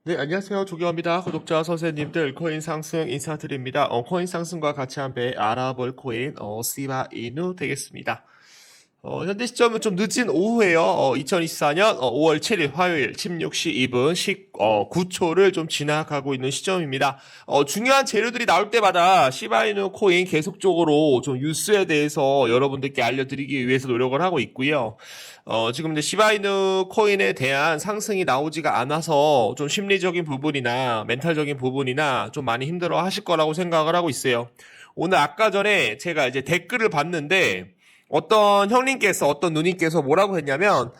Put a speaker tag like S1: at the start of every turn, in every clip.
S1: 네, 안녕하세요. 조경호입니다. 구독자 선생님들 코인 상승 인사드립니다. 코인 상승과 같이 한번 알아볼 코인 시바 이누 되겠습니다. 현재 시점은 좀 늦은 오후에요. 2024년 5월 7일 화요일 16시 2분 19초를 좀 지나가고 있는 시점입니다. 중요한 재료들이 나올 때마다 시바이누 코인 계속적으로 좀 뉴스에 대해서 여러분들께 알려드리기 위해서 노력을 하고 있고요. 지금 이제 시바이누 코인에 대한 상승이 나오지가 않아서 좀 심리적인 부분이나 멘탈적인 부분이나 좀 많이 힘들어 하실 거라고 생각을 하고 있어요. 오늘 아까 전에 제가 이제 댓글을 봤는데 어떤 형님께서 어떤 누님께서 뭐라고 했냐면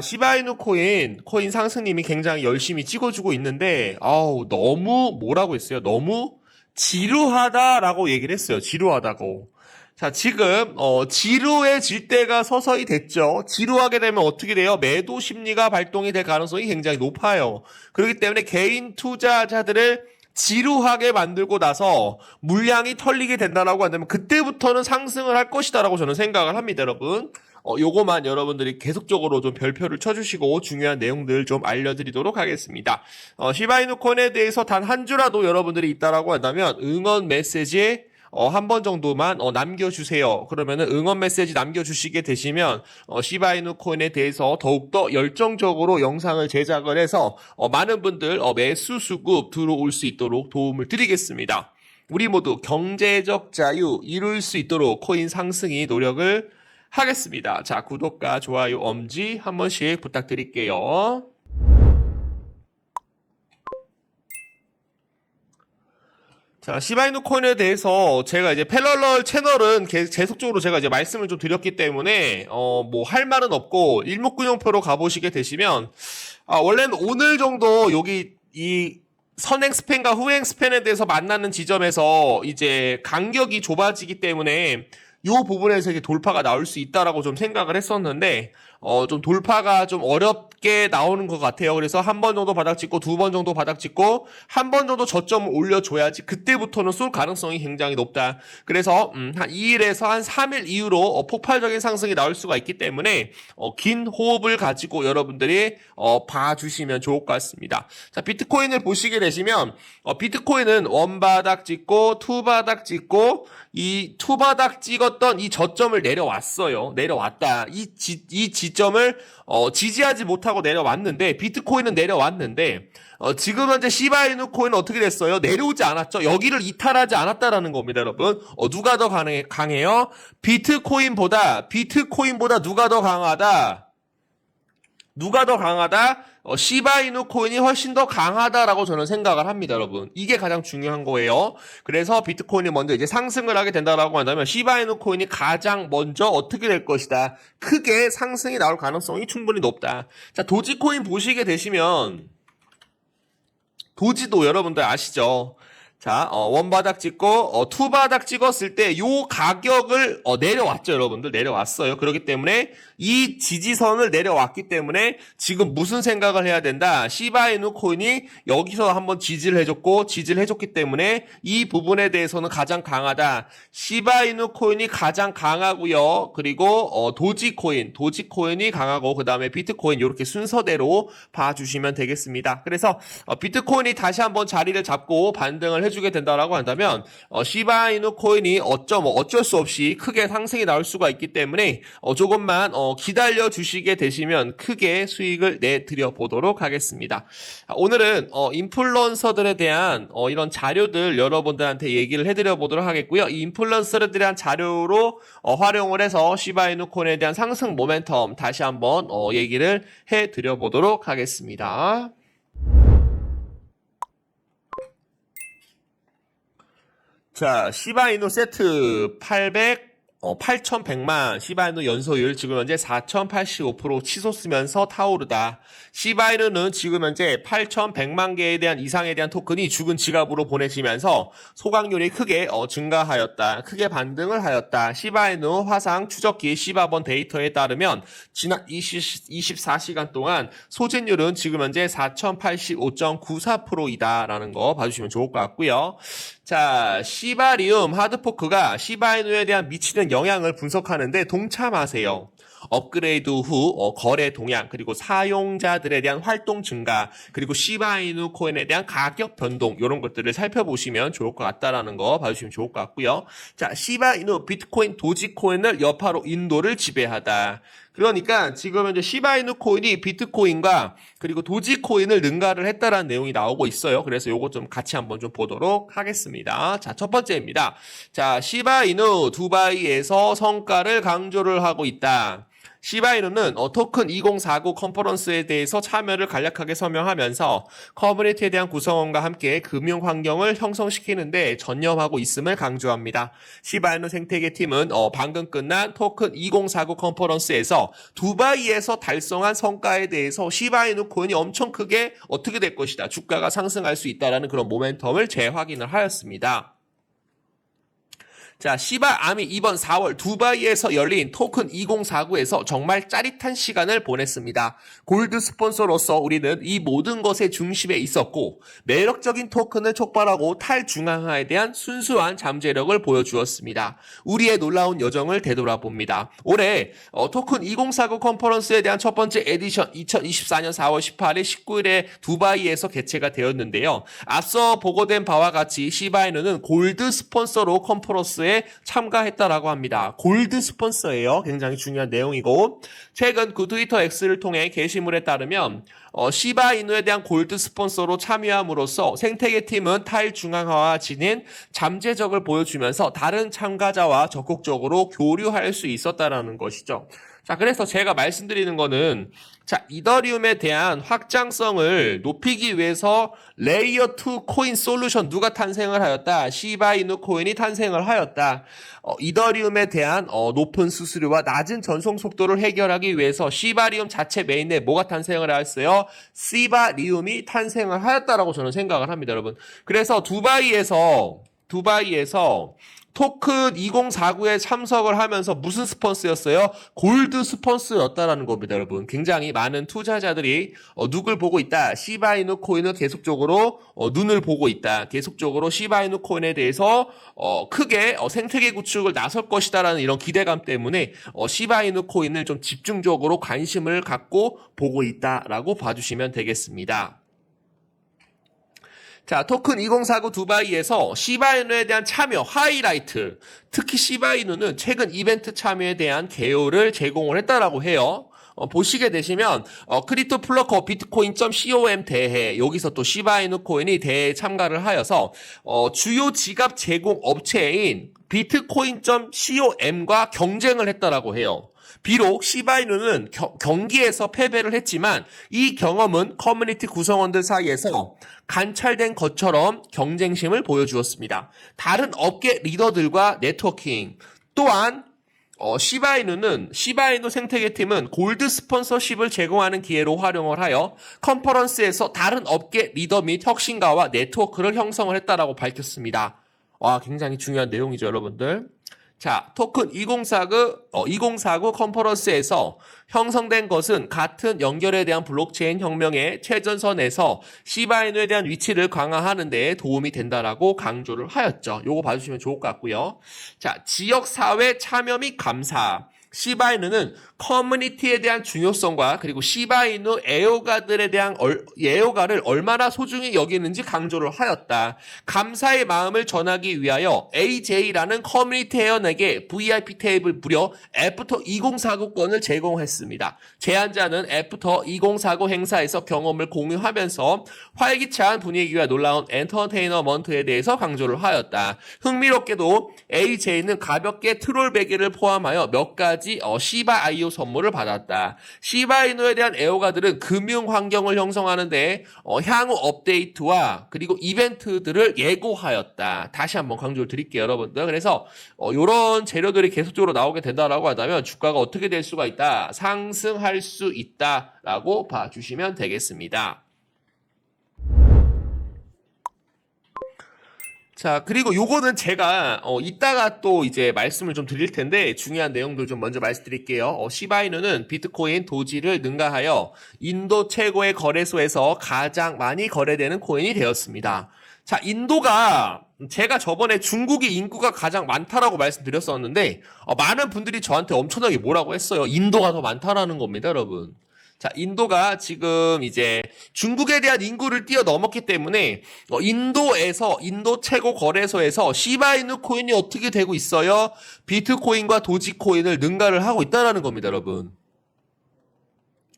S1: 시바이누 코인 상승님이 굉장히 열심히 찍어주고 있는데 너무 뭐라고 했어요? 너무 지루하다라고 얘기를 했어요. 지루하다고. 자, 지금 지루해질 때가 서서히 됐죠. 지루하게 되면 어떻게 돼요? 매도 심리가 발동이 될 가능성이 굉장히 높아요. 그렇기 때문에 개인 투자자들을 지루하게 만들고 나서 물량이 털리게 된다라고 한다면 그때부터는 상승을 할 것이다라고 저는 생각을 합니다, 여러분. 요거만 여러분들이 계속적으로 좀 별표를 쳐주시고 중요한 내용들 좀 알려드리도록 하겠습니다. 시바이누 코인에 대해서 단 한 주라도 여러분들이 있다라고 한다면 응원 메시지에 한 번 정도만 남겨주세요. 그러면은 응원 메시지 남겨주시게 되시면 시바이누 코인에 대해서 더욱더 열정적으로 영상을 제작을 해서 많은 분들 매수 수급 들어올 수 있도록 도움을 드리겠습니다. 우리 모두 경제적 자유 이룰 수 있도록 코인 상승이 노력을 하겠습니다. 자, 구독과 좋아요, 엄지 한 번씩 부탁드릴게요. 자, 시바이누 코인에 대해서 제가 이제 패럴럴 채널은 계속적으로 제가 이제 말씀을 좀 드렸기 때문에 뭐 할 말은 없고 일목균형표로 가보시게 되시면 원래는 오늘 정도 여기 이 선행 스팬과 후행 스팬에 대해서 만나는 지점에서 이제 간격이 좁아지기 때문에 이 부분에서 이게 돌파가 나올 수 있다라고 좀 생각을 했었는데 좀 돌파가 좀 어렵게 나오는 것 같아요. 그래서 한 번 정도 바닥 찍고 두 번 정도 바닥 찍고 한 번 정도 저점을 올려줘야지 그때부터는 쏠 가능성이 굉장히 높다. 그래서 한 2일에서 한 3일 이후로 폭발적인 상승이 나올 수가 있기 때문에 긴 호흡을 가지고 여러분들이 봐주시면 좋을 것 같습니다. 자, 비트코인을 보시게 되시면 비트코인은 원바닥 찍고 투바닥 찍고 이 투바닥 찍었던 이 저점을 내려왔어요. 내려왔다. 이 지점을 지지하지 못하고 내려왔는데 비트코인은 내려왔는데 지금 현재 시바이누 코인은 어떻게 됐어요? 내려오지 않았죠. 여기를 이탈하지 않았다라는 겁니다, 여러분. 누가 더 강해요? 비트코인보다 누가 더 강하다? 누가 더 강하다? 시바이누 코인이 훨씬 더 강하다라고 저는 생각을 합니다, 여러분. 이게 가장 중요한 거예요. 그래서 비트코인이 먼저 이제 상승을 하게 된다라고 한다면 시바이누 코인이 가장 먼저 어떻게 될 것이다. 크게 상승이 나올 가능성이 충분히 높다. 자, 도지코인 보시게 되시면 도지도 여러분들 아시죠? 자, 원바닥 찍고 투바닥 찍었을 때 요 가격을 내려왔죠, 여러분들. 내려왔어요. 그렇기 때문에 이 지지선을 내려왔기 때문에 지금 무슨 생각을 해야 된다? 시바이누 코인이 여기서 한번 지지를 해줬기 때문에 이 부분에 대해서는 가장 강하다. 시바이누 코인이 가장 강하고요. 그리고 도지코인이 강하고 그다음에 비트코인 이렇게 순서대로 봐주시면 되겠습니다. 그래서 비트코인이 다시 한번 자리를 잡고 반등을 해주게 된다라고 한다면 시바이누 코인이 어쩔 수 없이 크게 상승이 나올 수가 있기 때문에 조금만 기다려 주시게 되시면 크게 수익을 내드려 보도록 하겠습니다. 오늘은 인플루언서들에 대한 이런 자료들 여러분들한테 얘기를 해드려 보도록 하겠고요. 이 인플루언서들에 대한 자료로 활용을 해서 시바이누 코인에 대한 상승 모멘텀 다시 한번 얘기를 해드려 보도록 하겠습니다. 자, 시바이누 세트 8,100만 시바이누 연소율 지금 현재 4,085% 치솟으면서 타오르다. 시바이누는 지금 현재 8,100만 개에 대한 이상에 대한 토큰이 죽은 지갑으로 보내지면서 소각률이 크게 증가하였다. 크게 반등을 하였다. 시바이누 화상 추적기 시바번 데이터에 따르면 지난 24시간 동안 소진율은 지금 현재 4,085.94%이다라는 거 봐주시면 좋을 것 같고요. 자, 시바리움 하드포크가 시바이누에 대한 미치는 영향을 분석하는데 동참하세요. 업그레이드 후 거래 동향, 그리고 사용자들에 대한 활동 증가, 그리고 시바이누 코인에 대한 가격 변동 이런 것들을 살펴보시면 좋을 것 같다라는 거 봐주시면 좋을 것 같고요. 자, 시바이누, 비트코인, 도지코인을 여파로 인도를 지배하다. 그러니까 지금 현재 시바이누 코인이 비트코인과 그리고 도지코인을 능가를 했다라는 내용이 나오고 있어요. 그래서 요거 좀 같이 한번 좀 보도록 하겠습니다. 자, 첫 번째입니다. 자, 시바이누 두바이에서 성과를 강조를 하고 있다. 시바이누는 토큰 2049 컨퍼런스에 대해서 참여를 간략하게 설명하면서 커뮤니티에 대한 구성원과 함께 금융 환경을 형성시키는데 전념하고 있음을 강조합니다. 시바이누 생태계 팀은 방금 끝난 토큰 2049 컨퍼런스에서 두바이에서 달성한 성과에 대해서 시바이누 코인이 엄청 크게 어떻게 될 것이다. 주가가 상승할 수 있다라는 그런 모멘텀을 재확인을 하였습니다. 자, 시바암이 이번 4월 두바이에서 열린 토큰 2049에서 정말 짜릿한 시간을 보냈습니다. 골드 스폰서로서 우리는 이 모든 것의 중심에 있었고 매력적인 토큰을 촉발하고 탈중앙화에 대한 순수한 잠재력을 보여주었습니다. 우리의 놀라운 여정을 되돌아봅니다. 올해 토큰 2049 컨퍼런스에 대한 첫 번째 에디션 2024년 4월 18일 19일에 두바이에서 개최가 되었는데요. 앞서 보고된 바와 같이 시바이누는 골드 스폰서로 컨퍼런스에 참가했다라고 합니다. 골드 스폰서예요. 굉장히 중요한 내용이고 최근 그 트위터 X를 통해 게시물에 따르면 시바이누에 대한 골드 스폰서로 참여함으로써 생태계 팀은 탈중앙화와 지닌 잠재력을 보여주면서 다른 참가자와 적극적으로 교류할 수 있었다라는 것이죠. 자, 그래서 제가 말씀드리는 거는 자, 이더리움에 대한 확장성을 높이기 위해서 레이어 2 코인 솔루션 누가 탄생을 하였다? 시바이누 코인이 탄생을 하였다. 이더리움에 대한 높은 수수료와 낮은 전송 속도를 해결하기 위해서 시바리움 자체 메인에 뭐가 탄생을 하였어요? 시바리움이 탄생을 하였다라고 저는 생각을 합니다, 여러분. 그래서 두바이에서 토큰 2049에 참석을 하면서 무슨 스폰서였어요? 골드 스폰서였다라는 겁니다, 여러분. 굉장히 많은 투자자들이 누굴 보고 있다? 시바이누 코인을 계속적으로 눈을 보고 있다. 계속적으로 시바이누 코인에 대해서 크게 생태계 구축을 나설 것이다라는 이런 기대감 때문에 시바이누 코인을 좀 집중적으로 관심을 갖고 보고 있다라고 봐주시면 되겠습니다. 자, 토큰 2049 두바이에서 시바이누에 대한 참여 하이라이트. 특히 시바이누는 최근 이벤트 참여에 대한 개요를 제공을 했다라고 해요. 보시게 되시면 크립토 플러커 비트코인.com 대회 여기서 또 시바이누 코인이 대회에 참가를 하여서 주요 지갑 제공 업체인 비트코인.com과 경쟁을 했다라고 해요. 비록 시바이누는 경기에서 패배를 했지만 이 경험은 커뮤니티 구성원들 사이에서 관찰된 것처럼 경쟁심을 보여주었습니다. 다른 업계 리더들과 네트워킹 또한 시바이누 생태계 팀은 골드 스폰서십을 제공하는 기회로 활용을 하여 컨퍼런스에서 다른 업계 리더 및 혁신가와 네트워크를 형성을 했다라고 밝혔습니다. 와, 굉장히 중요한 내용이죠, 여러분들. 자, 토큰 2049 컨퍼런스에서 형성된 것은 같은 연결에 대한 블록체인 혁명의 최전선에서 시바이누에 대한 위치를 강화하는 데 도움이 된다라고 강조를 하였죠. 요거 봐주시면 좋을 것 같고요. 자, 지역사회 참여 및 감사. 시바이누는 커뮤니티에 대한 중요성과 그리고 시바이누 애호가를 얼마나 소중히 여기는지 강조를 하였다. 감사의 마음을 전하기 위하여 AJ라는 커뮤니티 회원에게 VIP 테이블 무려 애프터 2049건을 제공했습니다. 제안자는 애프터 2049 행사에서 경험을 공유하면서 활기찬 분위기와 놀라운 엔터테이너먼트에 대해서 강조를 하였다. 흥미롭게도 AJ는 가볍게 트롤 베개를 포함하여 몇 가지 시바 IO 선물을 받았다. 시바이누에 대한 애호가들은 금융 환경을 형성하는데 향후 업데이트와 그리고 이벤트들을 예고하였다. 다시 한번 강조를 드릴게요, 여러분들. 그래서 이런 재료들이 계속적으로 나오게 된다라고 하다면 주가가 어떻게 될 수가 있다? 상승할 수 있다라고 봐주시면 되겠습니다. 자, 그리고 요거는 제가 이따가 또 이제 말씀을 좀 드릴 텐데 중요한 내용들 좀 먼저 말씀드릴게요. 시바이누는 비트코인 도지를 능가하여 인도 최고의 거래소에서 가장 많이 거래되는 코인이 되었습니다. 자, 인도가 제가 저번에 중국이 인구가 가장 많다라고 말씀드렸었는데 많은 분들이 저한테 엄청나게 뭐라고 했어요. 인도가 더 많다라는 겁니다, 여러분. 자, 인도가 지금 이제 중국에 대한 인구를 뛰어넘었기 때문에 인도 최고 거래소에서 시바이누 코인이 어떻게 되고 있어요? 비트코인과 도지코인을 능가를 하고 있다는 겁니다, 여러분.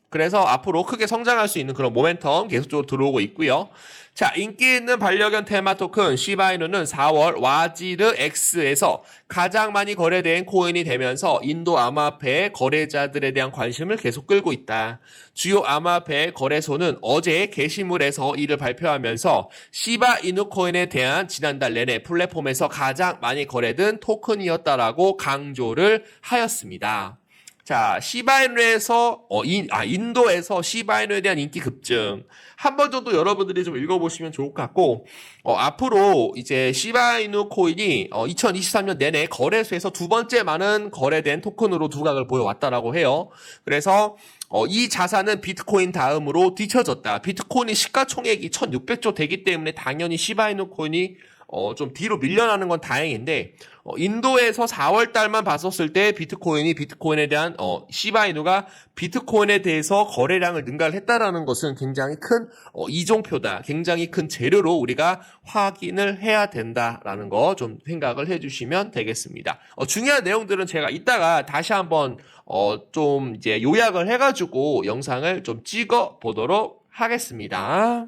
S1: 그래서 앞으로 크게 성장할 수 있는 그런 모멘텀 계속적으로 들어오고 있고요. 자, 인기 있는 반려견 테마 토큰 시바이누는 4월 와지르 X에서 가장 많이 거래된 코인이 되면서 인도 암호화폐 거래자들에 대한 관심을 계속 끌고 있다. 주요 암호화폐 거래소는 어제 게시물에서 이를 발표하면서 시바이누 코인에 대한 지난달 내내 플랫폼에서 가장 많이 거래된 토큰이었다라고 강조를 하였습니다. 자, 인도에서 시바이누에 대한 인기 급증. 한 번 정도 여러분들이 좀 읽어보시면 좋을 것 같고, 앞으로 이제 시바이누 코인이 2023년 내내 거래소에서 두 번째 많은 거래된 토큰으로 두각을 보여왔다라고 해요. 그래서 이 자산은 비트코인 다음으로 뒤쳐졌다. 비트코인이 시가총액이 1600조 되기 때문에 당연히 시바이누 코인이 좀 뒤로 밀려나는 건 다행인데, 인도에서 4월 달만 봤었을 때 비트코인에 대한, 시바이누가 비트코인에 대해서 거래량을 능가를 했다라는 것은 굉장히 큰, 이종표다. 굉장히 큰 재료로 우리가 확인을 해야 된다라는 거 좀 생각을 해주시면 되겠습니다. 중요한 내용들은 제가 이따가 다시 한번, 좀 이제 요약을 해가지고 영상을 좀 찍어 보도록 하겠습니다.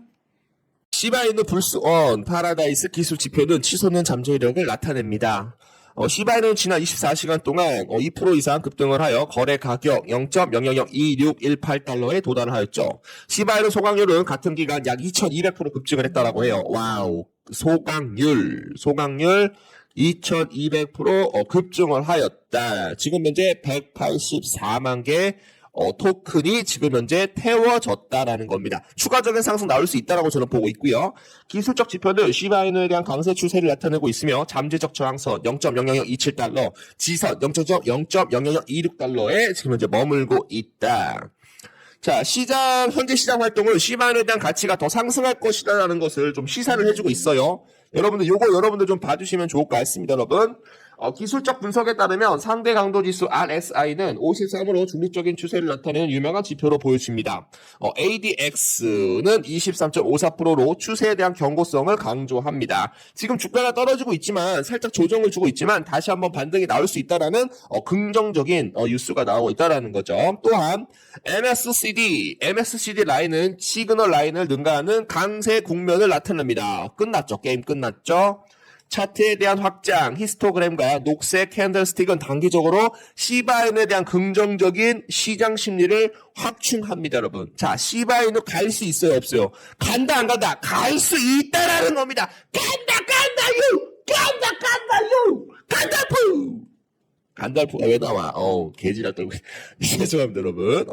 S1: 시바이누 불스원 파라다이스 기술 지표는 치솟는 잠재력을 나타냅니다. 시바이누는 지난 24시간 동안 2% 이상 급등을 하여 거래 가격 0.0002618달러에 도달하였죠. 시바이누 소강률은 같은 기간 약 2200% 급증을 했다라고 해요. 와우. 소강률 2200% 급증을 하였다. 지금 현재 184만 개 토큰이 지금 현재 태워졌다라는 겁니다. 추가적인 상승 나올 수 있다라고 저는 보고 있고요. 기술적 지표는 시바이누에 대한 강세 추세를 나타내고 있으며 잠재적 저항선 0.00027달러, 지선 0.00026달러에 지금 현재 머물고 있다. 자, 현재 시장 활동은 시바이누에 대한 가치가 더 상승할 것이다라는 것을 좀 시사를 해주고 있어요. 여러분들 좀 봐주시면 좋을 것 같습니다, 여러분. 기술적 분석에 따르면 상대 강도 지수 RSI는 53으로 중립적인 추세를 나타내는 유명한 지표로 보여집니다. ADX는 23.54%로 추세에 대한 경고성을 강조합니다. 지금 주가가 떨어지고 있지만 살짝 조정을 주고 있지만 다시 한번 반등이 나올 수 있다라는 긍정적인 뉴스가 나오고 있다라는 거죠. 또한 MSCD 라인은 시그널 라인을 능가하는 강세 국면을 나타냅니다. 끝났죠. 게임 끝났죠. 차트에 대한 확장, 히스토그램과 녹색 캔들스틱은 단기적으로 시바이누에 대한 긍정적인 시장 심리를 확충합니다, 여러분. 자, 시바이누 갈 수 있어요, 없어요? 간다, 안 간다? 갈 수 있다라는 겁니다. 간다요! 간달프, 왜 나와? 개지랄 떨고. 죄송합니다, 여러분.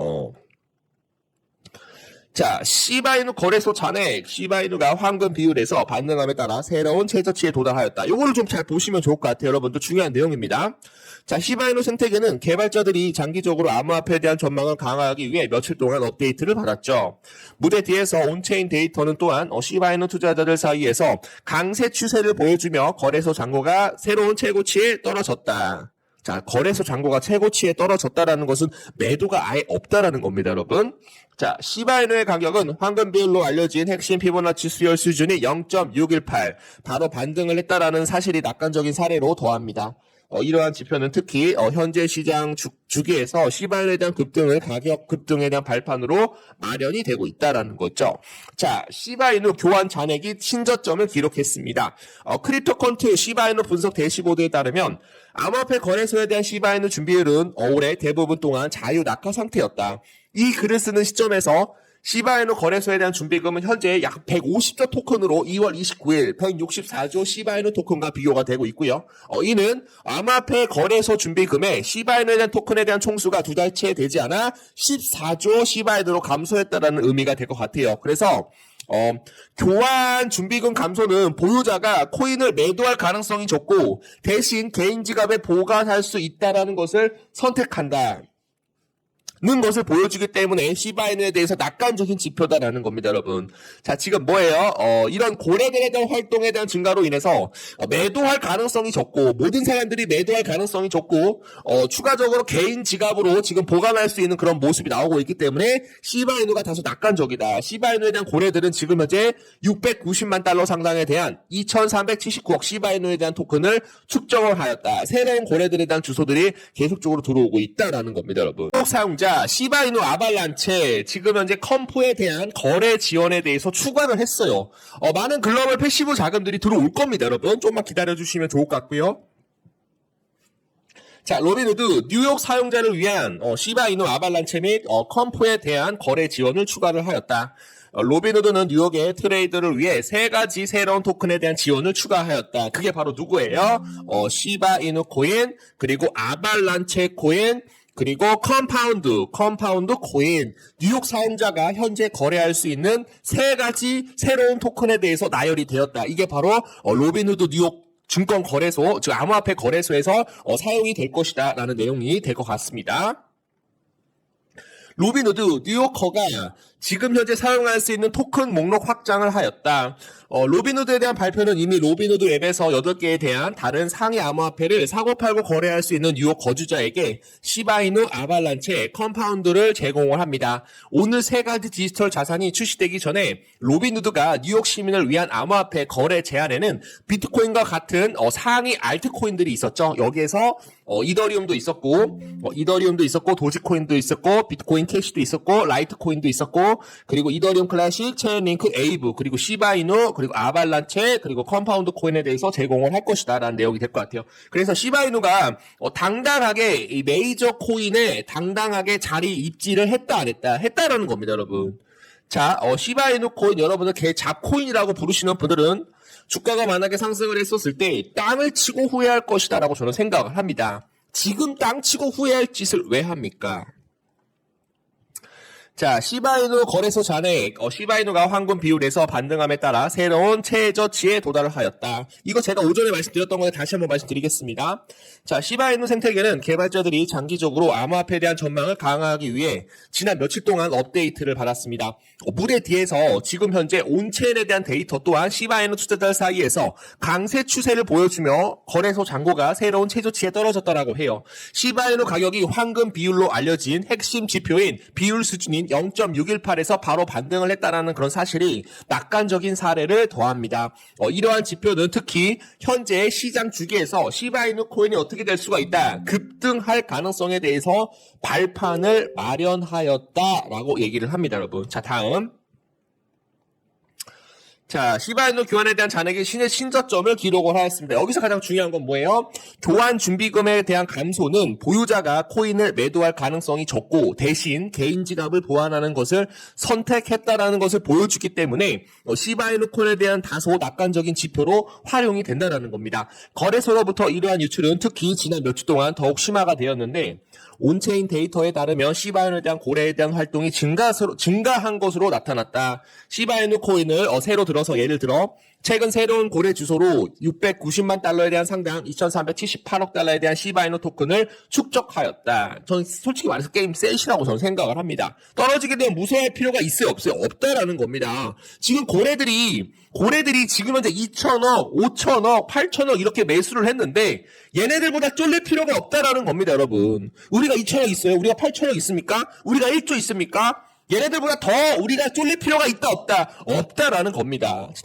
S1: 자, 시바이누 거래소 잔액, 시바이누가 황금 비율에서 반등함에 따라 새로운 최저치에 도달하였다. 요거를 좀 잘 보시면 좋을 것 같아요. 여러분들 중요한 내용입니다. 자, 시바이누 생태계는 개발자들이 장기적으로 암호화폐에 대한 전망을 강화하기 위해 며칠 동안 업데이트를 받았죠. 무대 뒤에서 온체인 데이터는 또한 시바이누 투자자들 사이에서 강세 추세를 보여주며 거래소 잔고가 새로운 최고치에 떨어졌다. 자, 거래소 잔고가 최고치에 떨어졌다라는 것은 매도가 아예 없다라는 겁니다, 여러분. 자, 시바이누의 가격은 황금 비율로 알려진 핵심 피보나치 수열 수준이 0.618, 바로 반등을 했다라는 사실이 낙관적인 사례로 더합니다. 이러한 지표는 특히 현재 시장 주기에서 시바이누에 대한 가격 급등에 대한 발판으로 마련이 되고 있다라는 거죠. 자, 시바이누 교환 잔액이 신저점을 기록했습니다. 크립토컨트 시바이누 분석 대시보드에 따르면 암호화폐 거래소에 대한 시바이누 준비율은 올해 대부분 동안 자유 낙하 상태였다. 이 글을 쓰는 시점에서 시바이누 거래소에 대한 준비금은 현재 약 150조 토큰으로 2월 29일 164조 시바이누 토큰과 비교가 되고 있고요. 이는 암호화폐 거래소 준비금에 시바이누에 대한 토큰에 대한 총수가 두 달째 되지 않아 14조 시바이누로 감소했다는 의미가 될 것 같아요. 그래서 교환 준비금 감소는 보유자가 코인을 매도할 가능성이 적고 대신 개인 지갑에 보관할 수 있다는 것을 선택한다. 것을 보여주기 때문에 시바이누에 대해서 낙관적인 지표다라는 겁니다, 여러분. 자, 지금 뭐예요? 이런 고래들에 대한 활동에 대한 증가로 인해서 매도할 가능성이 적고, 모든 사람들이 매도할 가능성이 적고, 추가적으로 개인 지갑으로 지금 보관할 수 있는 그런 모습이 나오고 있기 때문에 시바이누가 다소 낙관적이다. 시바이누에 대한 고래들은 지금 현재 690만 달러 상당에 대한 2379억 시바이누에 대한 토큰을 축적을 하였다. 새로운 고래들에 대한 주소들이 계속적으로 들어오고 있다라는 겁니다, 여러분. 사용자 시바이누 아발란체 지금 현재 컴포에 대한 거래 지원에 대해서 추가를 했어요. 많은 글로벌 패시브 자금들이 들어올 겁니다, 여러분. 좀만 기다려주시면 좋을 것 같고요. 자, 로빈후드 뉴욕 사용자를 위한 시바이누 아발란체 및 컴포에 대한 거래 지원을 추가를 하였다. 로빈후드는 뉴욕의 트레이드를 위해 3가지 새로운 토큰에 대한 지원을 추가하였다. 그게 바로 누구예요? 시바이누 코인, 그리고 아발란체 코인, 그리고 컴파운드 코인, 뉴욕 사용자가 현재 거래할 수 있는 3가지 새로운 토큰에 대해서 나열이 되었다. 이게 바로 로빈후드 뉴욕 증권 거래소, 즉 암호화폐 거래소에서 사용이 될 것이다 라는 내용이 될 것 같습니다. 로빈후드 뉴요커가 지금 현재 사용할 수 있는 토큰 목록 확장을 하였다. 로빈후드에 대한 발표는 이미 로빈후드 앱에서 8개에 대한 다른 상위 암호화폐를 사고팔고 거래할 수 있는 뉴욕 거주자에게 시바이누 아발란체 컴파운드를 제공을 합니다. 오늘 3가지 디지털 자산이 출시되기 전에 로빈후드가 뉴욕 시민을 위한 암호화폐 거래 제안에는 비트코인과 같은 상위 알트코인들이 있었죠. 여기에서 이더리움도 있었고 도지코인도 있었고 비트코인 캐시도 있었고 라이트코인도 있었고 그리고 이더리움 클래식, 체인링크, 에이브, 그리고 시바이누, 그리고 아발란체, 그리고 컴파운드 코인에 대해서 제공을 할 것이다 라는 내용이 될 것 같아요. 그래서 시바이누가 당당하게 이 메이저 코인에 당당하게 자리 입지를 했다 안 했다? 했다라는 겁니다, 여러분. 자, 시바이누 코인 여러분들 잡코인이라고 부르시는 분들은 주가가 만약에 상승을 했었을 때 땅을 치고 후회할 것이다 라고 저는 생각을 합니다. 지금 땅 치고 후회할 짓을 왜 합니까? 자, 시바이누 거래소 잔액, 시바이누가 황금 비율에서 반등함에 따라 새로운 최저치에 도달을 하였다. 이거 제가 오전에 말씀드렸던 건데 다시 한번 말씀드리겠습니다. 자, 시바이누 생태계는 개발자들이 장기적으로 암호화폐에 대한 전망을 강화하기 위해 지난 며칠 동안 업데이트를 받았습니다. 물에 뒤에서 지금 현재 온체인에 대한 데이터 또한 시바이누 투자자들 사이에서 강세 추세를 보여주며 거래소 잔고가 새로운 최저치에 떨어졌다라고 해요. 시바이누 가격이 황금 비율로 알려진 핵심 지표인 비율 수준인 0.618에서 바로 반등을 했다라는 그런 사실이 낙관적인 사례를 더합니다. 이러한 지표는 특히 현재 시장 주기에서 시바이누 코인이 어떻게 될 수가 있다, 급등할 가능성에 대해서 발판을 마련하였다라고 얘기를 합니다, 여러분. 자, 다음. 자, 시바이누 교환에 대한 잔액의 신저점을 기록을 하였습니다. 여기서 가장 중요한 건 뭐예요? 교환 준비금에 대한 감소는 보유자가 코인을 매도할 가능성이 적고 대신 개인 지갑을 보완하는 것을 선택했다라는 것을 보여주기 때문에 시바이누 코인에 대한 다소 낙관적인 지표로 활용이 된다는 겁니다. 거래소로부터 이러한 유출은 특히 지난 몇 주 동안 더욱 심화가 되었는데 온체인 데이터에 따르면 시바이누에 대한 고래에 대한 활동이 증가한 것으로 나타났다. 시바이누 코인을 새로 들어서 예를 들어 최근 새로운 고래 주소로 690만 달러에 대한 상당 2378억 달러에 대한 시바이누 토큰을 축적하였다. 저는 솔직히 말해서 게임 셋이라고 저는 생각을 합니다. 떨어지게 되면 무서워할 필요가 있어요, 없어요? 없다라는 겁니다. 지금 고래들이 지금 현재 2천억, 5천억, 8천억 이렇게 매수를 했는데 얘네들보다 쫄릴 필요가 없다라는 겁니다, 여러분. 우리가 2천억 있어요? 우리가 8천억 있습니까? 우리가 1조 있습니까? 얘네들보다 더 우리가 쫄릴 필요가 있다, 없다? 없다라는 겁니다. 다시